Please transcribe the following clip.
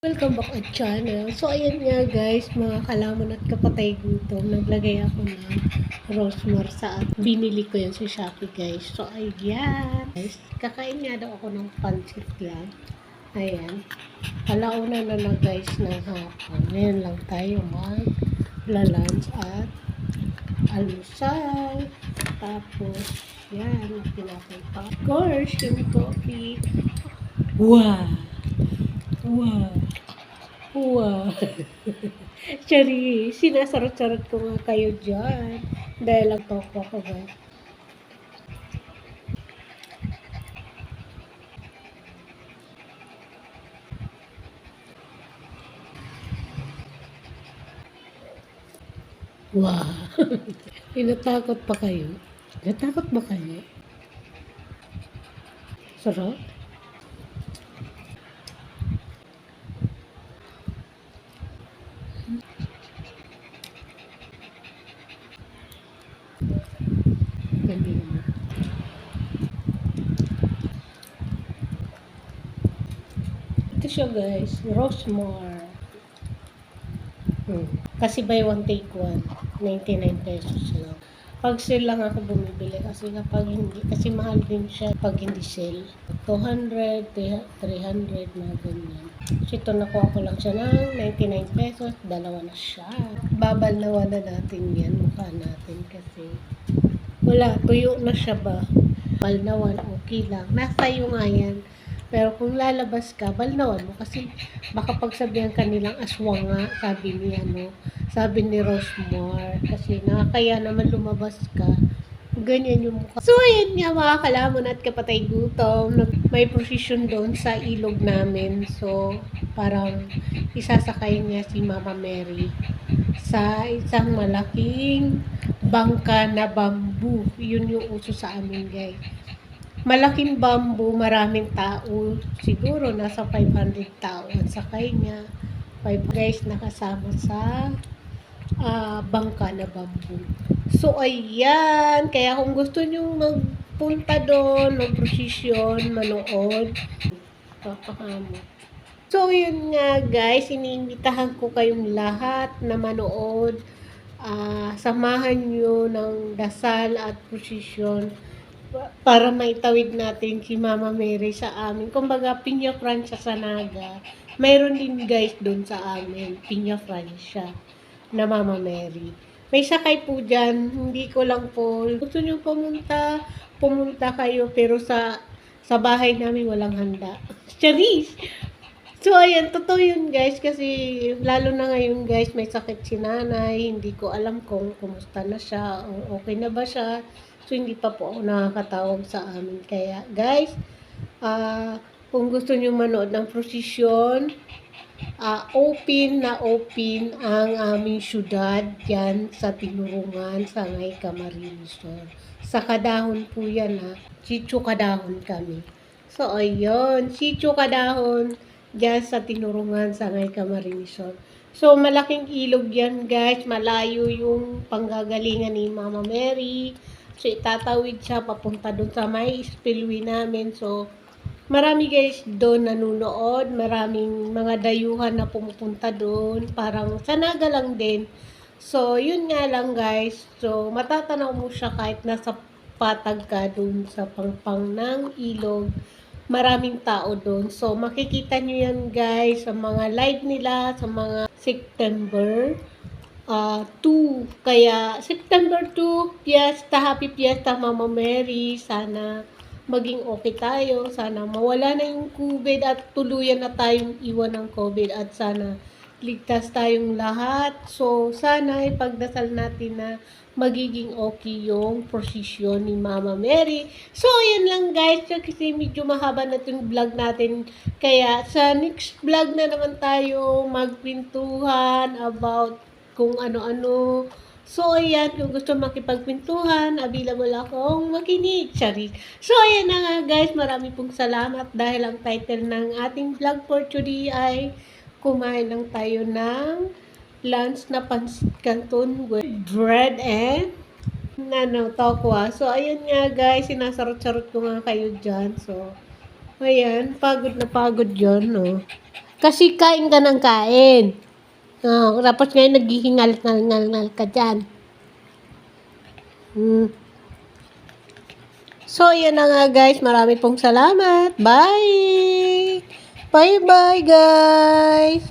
Welcome back at channel. So, ayan nga guys, mga kalamon at kapatay gutom. Naglagay ako ng rosemary sa at binili ko yan sa Shopee guys. So, ayan. Guys, kakain nga daw ako ng pancit lang. Ayan. Alauna na guys ng hapon. Ngayon lang tayo mag-lunch at almusal. Tapos, yan. Pinapay pa. Of course, yung coffee. Wow! Wow! Wow! Chari, sinasarot-sarot ko nga kayo dyan. Dahil lang toko ko ba? Wow! Tinatakot pa kayo? Natakot ba kayo? Sarap? Hindi naman. Ito siya guys, rosemary. Kasi buy one take one, 99 pesos lang. Pag sale lang ako bumibili kasi kapag hindi, kasi mahal din siya pag hindi sale. 200, 300 na ganyan. So ito nakuha ko lang siya ng 99 pesos, dalawa na siya. Babalnawan na natin yan, mukha natin kasi wala, tuyo na siya ba? Balnawan, okay lang. Nasa iyo nga yan. Pero kung lalabas ka, balnawan mo kasi baka pagsabihan ka nilang aswang nga, sabi ni sabi ni Rosemar, kasi nakakaya naman lumabas ka. Ganyan yung mukha. So, ayan nga mga kalamon at kapatay gutom. May prosesyon doon sa ilog namin. So, parang isasakay niya si Mama Mary sa isang malaking bangka na bamboo. Yun yung uso sa amin guys. Malaking bamboo, maraming tao. Siguro nasa 500 tao at sakay niya. 5 guys nakasama sa bangka na bamboo. So, ayan. Kaya kung gusto nyo magpunta doon, mag-prosesyon, manood, papakamot. So, yun nga guys, iniimbitahan ko kayong lahat na manood. Samahan nyo ng dasal at prosesyon para maitawid natin si Mama Mary sa amin. Kumbaga, Pinya Francia sa Naga. Mayroon din guys doon sa amin, Pinya Francia na Mama Mary. May sakay po dyan, hindi ko lang po, gusto nyo pumunta kayo, pero sa bahay namin walang handa. Charis! So, ayan, totoo yun guys, kasi lalo na ngayon guys, may sakit si nanay, hindi ko alam kung kumusta na siya, o okay na ba siya. So, hindi pa po ako nakakatawag sa amin. Kaya guys, kung gusto nyo manood ng prosesyon, open ang aming syudad yan sa Tinurungan, sa Ngay Camarinesor. Sa Kadahon po yan Sitio Kadahon kami. So, ayun, Sitio Kadahon, dyan sa Tinurungan, sa Ngay Camarinesor. So, malaking ilog yan guys, malayo yung panggagalingan ni Mama Mary. So, itatawid siya papunta doon sa may spillway namin. So, marami guys doon nanunood, maraming mga dayuhan na pumupunta doon, parang sanaga lang din. So, yun nga lang guys, so matatanaw mo siya kahit nasa patag ka doon sa pangpang ng ilog, maraming tao doon. So, makikita nyo yan guys sa mga live nila, sa mga September 2. Kaya, September 2, Fiesta, Happy Fiesta Mama Mary, sana maging okay tayo. Sana mawala na yung COVID at tuluyan na tayong iwan ng COVID at sana ligtas tayong lahat. So, sana ipagdasal natin na magiging okay yung prosesyon ni Mama Mary. So, ayan lang guys. Kasi medyo mahaba na itong vlog natin. Kaya, sa next vlog na naman tayo magpintuhan about kung ano-ano. So, ayan, kung gusto makipagpintuhan, available akong makinig. Charis. So, ayan na nga guys, marami pong salamat dahil ang title ng ating vlog for today ay kumain lang tayo ng lunch na pansit canton with bread and tokwa. So, ayan nga guys, sinasarot-sarot ko nga kayo dyan. So, ayan, pagod na pagod yun, no? Kasi kain ka ng kain. Oh, tapos ngayon naghihingal-ngal ka dyan. So, yan na nga guys. Marami pong salamat. Bye! Bye-bye guys!